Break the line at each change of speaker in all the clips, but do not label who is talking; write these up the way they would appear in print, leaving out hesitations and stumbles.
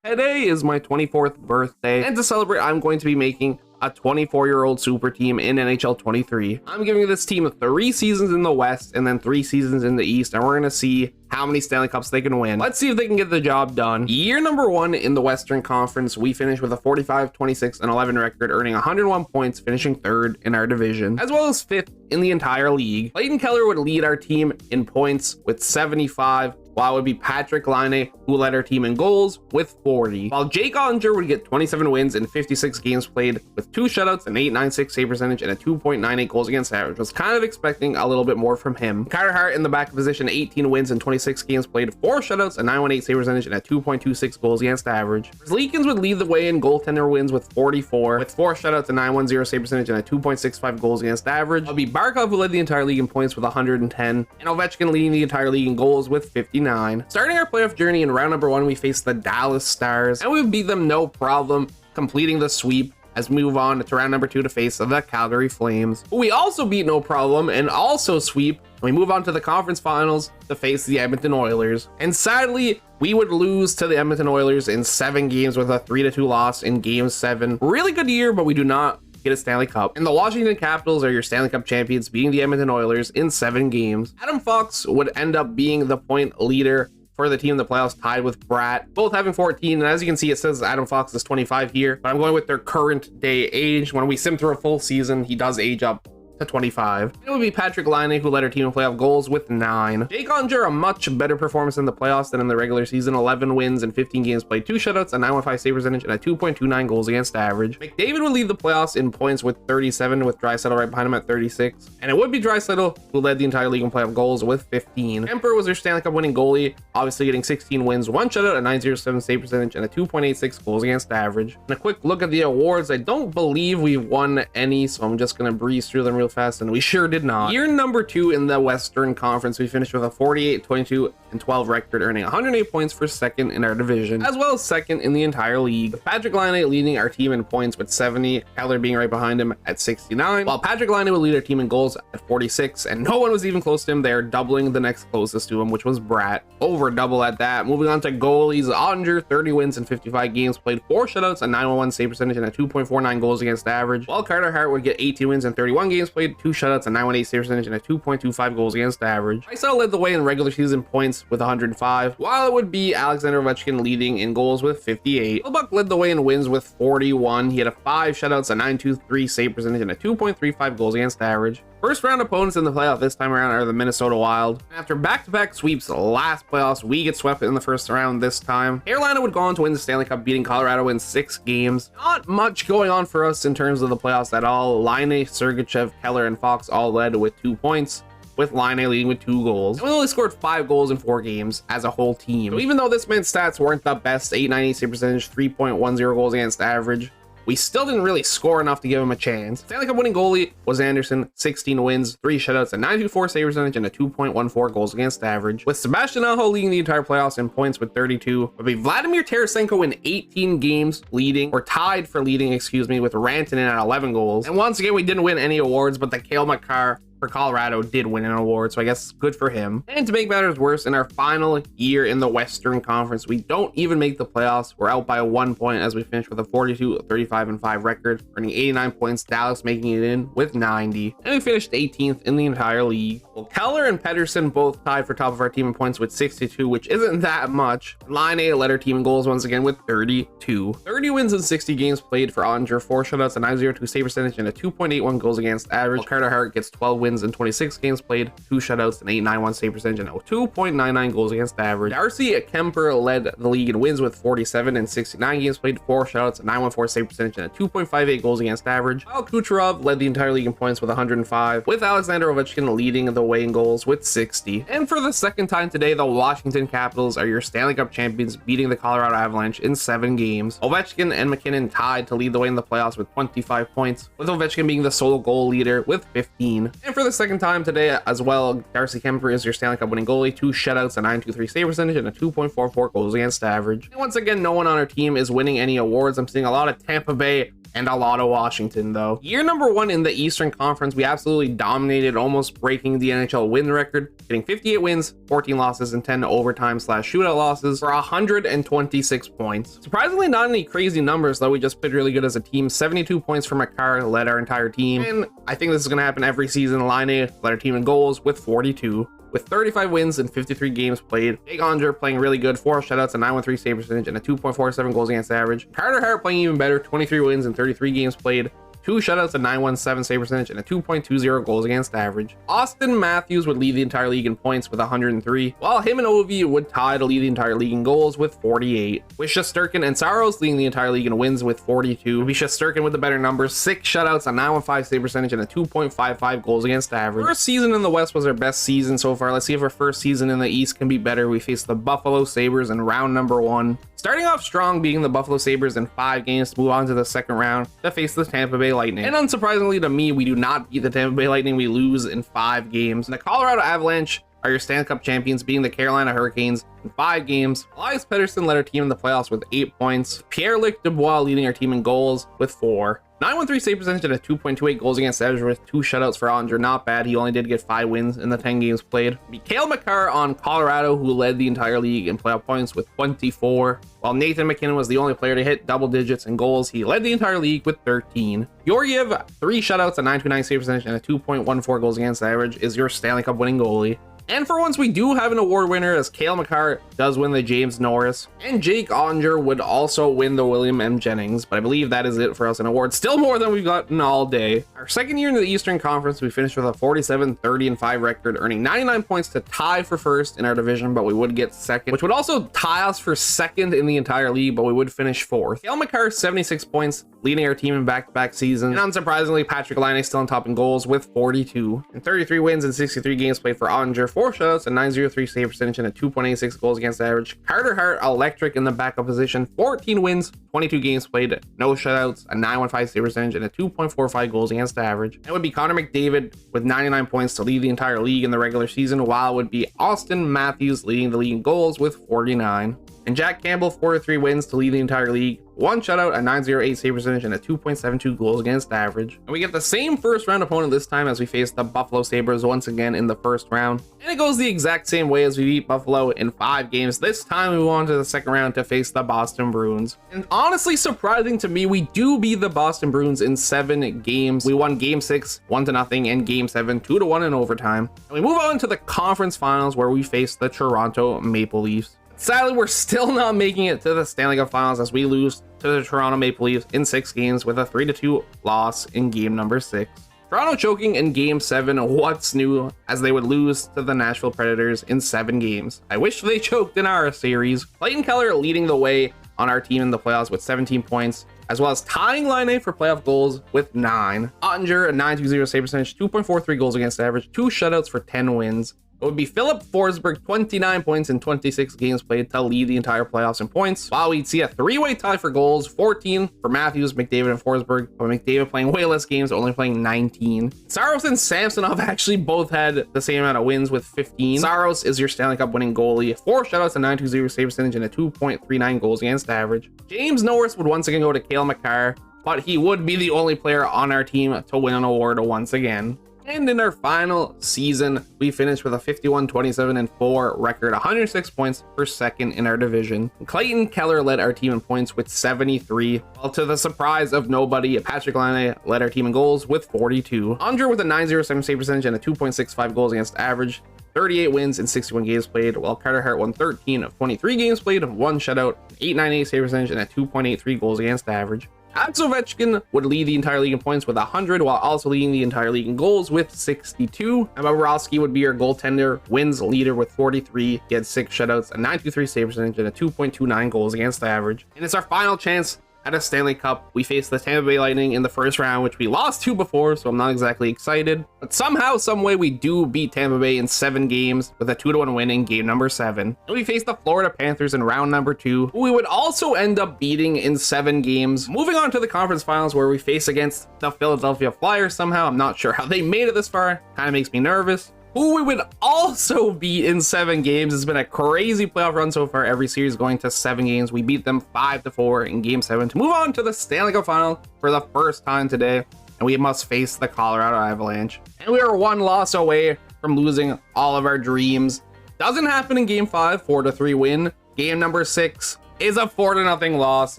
Today is my 24th birthday, and to celebrate, I'm going to be making a 24-year-old super team in NHL 23. I'm giving this team 3 seasons in the West and then 3 seasons in the East, and we're going to see how many Stanley Cups they can win. Let's see if they can get the job done. Year number 1 in the Western Conference, we finished with a 45, 26, and 11 record, earning 101 points, finishing 3rd in our division, as well as 5th in the entire league. Clayton Keller would lead our team in points with 75, while it would be Patrick Laine who led our team in goals with 40. While Jake Ottinger would get 27 wins in 56 games played with 2 shutouts, an .896 save percentage, and a 2.98 goals against average. Was kind of expecting a little bit more from him. Carter Hart in the back position, 18 wins in 26 games played, 4 shutouts, a .918 save percentage, and a 2.26 goals against average. Leakins would lead the way in goaltender wins with 44, with 4 shutouts, a .910 save percentage, and a 2.65 goals against average. It'll be Barkov who led the entire league in points with 110, and Ovechkin leading the entire league in goals with 59. Starting our playoff journey in round number 1, we faced the Dallas Stars, and we beat them no problem, completing the sweep as we move on to round number 2 to face the Calgary Flames, who we also beat no problem and also sweep. We move on to the conference finals to face the Edmonton Oilers, and sadly we would lose to the Edmonton Oilers in 7 games with a 3-2 loss in game 7. Really good year, but we do not get a Stanley Cup. And the Washington Capitals are your Stanley Cup champions, beating the Edmonton Oilers in 7 games. Adam Fox would end up being the point leader for the team in the playoffs, tied with Bratt, both having 14. And as you can see, it says Adam Fox is 25 here, but I'm going with their current day age. When we sim through a full season, he does age up to 25. It would be Patrick Laine who led our team in playoff goals with 9. Jake Ottinger, a much better performance in the playoffs than in the regular season, 11 wins in 15 games played, 2 shutouts, a .915 save percentage, and a 2.29 goals against average. McDavid would lead the playoffs in points with 37, with Draisaitl right behind him at 36. And it would be Draisaitl who led the entire league in playoff goals with 15. Kemper was their Stanley Cup winning goalie, obviously getting 16 wins, 1 shutout, a .907 save percentage, and a 2.86 goals against average. And a quick look at the awards, I don't believe we've won any, so I'm just going to breeze through them real fast, and we sure did not. Year number 2 in the Western Conference, we finished with a 48, 22, and 12 record, earning 108 points for 2nd in our division, as well as 2nd in the entire league, with Patrick Laine leading our team in points with 70, Keller being right behind him at 69, while Patrick Laine would lead our team in goals at 46, and no one was even close to him. They are doubling the next closest to him, which was Bratt, over double at that. Moving on to goalies, Ottinger, 30 wins in 55 games played, 4 shutouts, a .911 save percentage, and a 2.49 goals against average, while Carter Hart would get 18 wins in 31 games played, 2 shutouts, a .918 save percentage, and a 2.25 goals against average. Draisaitl led the way in regular season points with 105, while it would be Alexander Ovechkin leading in goals with 58. Buck led the way in wins with 41. He had a 5 shutouts, a .923 save percentage, and a 2.35 goals against average. First round opponents in the playoff this time around are the Minnesota Wild. After back-to-back sweeps last playoffs, we get swept in the first round this time. Carolina would go on to win the Stanley Cup, beating Colorado in 6 games. Not much going on for us in terms of the playoffs at all. Laine, Sergachev, Keller, and Fox all led with 2 points, with Laine leading with 2 goals. And we only scored 5 goals in 4 games as a whole team. So even though this man's stats weren't the best, .898 save percentage, 3.10 goals against average, we still didn't really score enough to give him a chance. Stanley Cup winning goalie was Anderson, 16 wins, 3 shutouts, a .924 save percentage, and a 2.14 goals against average. With Sebastian Aho leading the entire playoffs in points with 32, would be Vladimir Tarasenko in 18 games leading, or tied for leading, excuse me, with Rantanen at 11 goals. And once again, we didn't win any awards, but the Cale Makar for Colorado did win an award, so I guess good for him. And to make matters worse, in our final year in the Western Conference, we don't even make the playoffs. We're out by 1 point as we finish with a 42, 35, and 5 record, earning 89 points, Dallas making it in with 90. And we finished 18th in the entire league. Well, Keller and Pettersson both tied for top of our team in points with 62, which isn't that much. Laine led our team in goals once again with 32. 30 wins in 60 games played for Ottinger, 4 shutouts, a .902 save percentage, and a 2.81 goals against average. While Carter Hart gets 12 wins in 26 games played, 2 shutouts, an .891 save percentage, and a 2.99 goals against average. Darcy Kemper led the league in wins with 47 and 69 games played, 4 shutouts, a .914 save percentage, and a 2.58 goals against average. While Kucherov led the entire league in points with 105, with Alexander Ovechkin leading the way in goals with 60. And for the second time today, the Washington Capitals are your Stanley Cup champions, beating the Colorado Avalanche in 7 games. Ovechkin and McKinnon tied to lead the way in the playoffs with 25 points, with Ovechkin being the sole goal leader with 15. And for the second time today as well, Darcy Kemper is your Stanley Cup winning goalie, 2 shutouts, a .923 save percentage, and a 2.44 goals against average. And once again, no one on our team is winning any awards. I'm seeing a lot of Tampa Bay and a lot of Washington though. Year number 1 in the Eastern Conference, we absolutely dominated, almost breaking the NHL win record, getting 58 wins, 14 losses, and 10 overtime/shootout losses for 126 points. Surprisingly, not any crazy numbers though. We just played really good as a team. 72 points from Makar led our entire team, and I think this is going to happen every season. Laine led our team in goals with 42. With 35 wins and 53 games played. Jake Onger playing really good, 4 shutouts, a 913 save percentage, and a 2.47 goals against average. Carter Hart playing even better, 23 wins and 33 games played. 2 shutouts, a 917 save percentage, and a 2.20 goals against average. Austin Matthews would lead the entire league in points with 103, while him and Ovi would tie to lead the entire league in goals with 48. With Shesterkin and Saros leading the entire league in wins with 42. With Shesterkin with the better numbers, 6 shutouts, a 915 save percentage, and a 2.55 goals against average. First season in the West was our best season so far. Let's see if our first season in the East can be better. We face the Buffalo Sabres in round number 1. Starting off strong, beating the Buffalo Sabres in 5 games to move on to the second round to face the Tampa Bay Lightning. And unsurprisingly to me, we do not beat the Tampa Bay Lightning. We lose in 5 games. And the Colorado Avalanche are your Stanley Cup champions, beating the Carolina Hurricanes in 5 games. Elias Pettersson led our team in the playoffs with 8 points. Pierre-Luc Dubois leading our team in goals with 4. 913 save percentage and a 2.28 goals against average with 2 shutouts for Onger. Not bad. He only did get 5 wins in the 10 games played. Cale Makar on Colorado, who led the entire league in playoff points with 24. While Nathan McKinnon was the only player to hit double digits in goals, he led the entire league with 13. Georgiev, 3 shutouts, a 929 save percentage, and a 2.14 goals against average, is your Stanley Cup winning goalie. And for once, we do have an award winner, as Cale Makar does win the James Norris, and Jake Onger would also win the William M. Jennings, but I believe that is it for us in awards. Still more than we've gotten all day. Our second year in the Eastern Conference, we finished with a 47, 30, and 5 record, earning 99 points to tie for first in our division, but we would get second, which would also tie us for second in the entire league, but we would finish 4th. Cale Makar, 76 points, leading our team in back-to-back seasons. And unsurprisingly, Patrick Laine still on top in goals with 42. And 33 wins and 63 games played for Onger, 4 shutouts, a 903 save percentage, and a 2.86 goals against average. Carter Hart, electric in the backup position, 14 wins, 22 games played, no shutouts, a 915 save percentage, and a 2.45 goals against average. It would be Connor McDavid with 99 points to lead the entire league in the regular season, while it would be Austin Matthews leading the league in goals with 49. And Jack Campbell, 43 wins to lead the entire league, 1 shutout, a 908 save percentage, and a 2.72 goals against average. And we get the same first round opponent this time, as we face the Buffalo Sabres once again in the first round. And it goes the exact same way as we beat Buffalo in 5 games. This time we move on to the second round to face the Boston Bruins. And honestly, surprising to me, we do beat the Boston Bruins in 7 games. We won game 6, 1-0, and game 7, 2-1 in overtime. And we move on to the conference finals, where we face the Toronto Maple Leafs. Sadly, we're still not making it to the Stanley Cup Finals, as we lose to the Toronto Maple Leafs in 6 games with a 3-2 loss in game number 6. Toronto choking in game 7, what's new, as they would lose to the Nashville Predators in 7 games. I wish they choked in our series. Clayton Keller leading the way on our team in the playoffs with 17 points, as well as tying Laine for playoff goals with 9. Onger, a 920 save percentage, 2.43 goals against average, 2 shutouts for 10 wins. It would be Philip Forsberg, 29 points in 26 games played to lead the entire playoffs in points, while we'd see a 3-way tie for goals, 14 for Matthews, McDavid, and Forsberg, but McDavid playing way less games, only playing 19. Saros and Samsonov actually both had the same amount of wins with 15. Saros is your Stanley Cup winning goalie, 4 shutouts, a 920 save percentage, and a 2.39 goals against average. James Norris would once again go to Cale Makar, but he would be the only player on our team to win an award once again. And in our final season, we finished with a 51, 27, and 4 record, 106 points for second in our division. Clayton Keller led our team in points with 73, while to the surprise of nobody, Patrick Laine led our team in goals with 42. Onger with a 907 save percentage and a 2.65 goals against average. 38 wins in 61 games played, while Carter Hart won 13 of 23 games played, 1 shutout, 898 save percentage, and a 2.83 goals against average. Alex Ovechkin would lead the entire league in points with 100, while also leading the entire league in goals with 62. And Bobrovsky would be your goaltender, wins leader with 43. He had 6 shutouts, a 923 save percentage, and a 2.29 goals against average. And it's our final chance at a Stanley Cup. We faced the Tampa Bay Lightning in the first round, which we lost to before, so I'm not exactly excited. But somehow, some way, we do beat Tampa Bay in 7 games with a 2-1 win in game number 7. And we faced the Florida Panthers in round number 2, who we would also end up beating in 7 games. Moving on to the conference finals, where we face against the Philadelphia Flyers somehow. I'm not sure how they made it this far. Kind of makes me nervous. who we would also beat in 7 games. It's been a crazy playoff run so far. Every series going to 7 games. We beat them 5-4 in game 7 to move on to the Stanley Cup final for the first time today. And we must face the Colorado Avalanche. And we are 1 loss away from losing all of our dreams. Doesn't happen in game 5, 4-3 win. Game number 6 is a 4-0 loss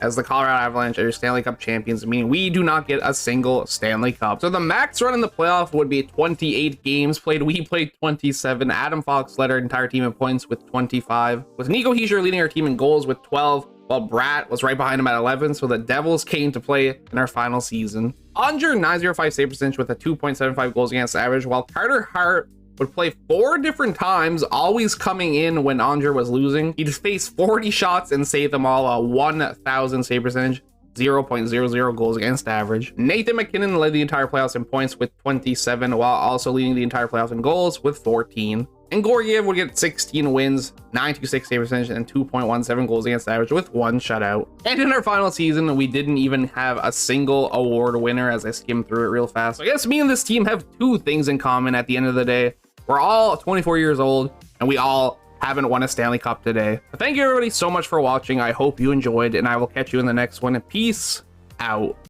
as the Colorado Avalanche are your Stanley Cup champions, meaning we do not get a single Stanley Cup. So the max run in the playoff would be 28 games played. We played 27. Adam Fox led our entire team in points with 25, with Nico Hischier leading our team in goals with 12, while Bratt was right behind him at 11. So the Devils came to play in our final season. Andre, 905 save percentage with a 2.75 goals against average, while Carter Hart would play 4 different times, always coming in when Andre was losing. He'd face 40 shots and save them all, a 1,000 save percentage, 0.00 goals against average. Nathan MacKinnon led the entire playoffs in points with 27, while also leading the entire playoffs in goals with 14. And Gorgiev would get 16 wins, 926 save percentage, and 2.17 goals against average with 1 shutout. And in our final season, we didn't even have a single award winner as I skimmed through it real fast. So I guess me and this team have 2 things in common at the end of the day. We're all 24 years old, and we all haven't won a Stanley Cup today. But thank you everybody so much for watching. I hope you enjoyed, and I will catch you in the next one. Peace out.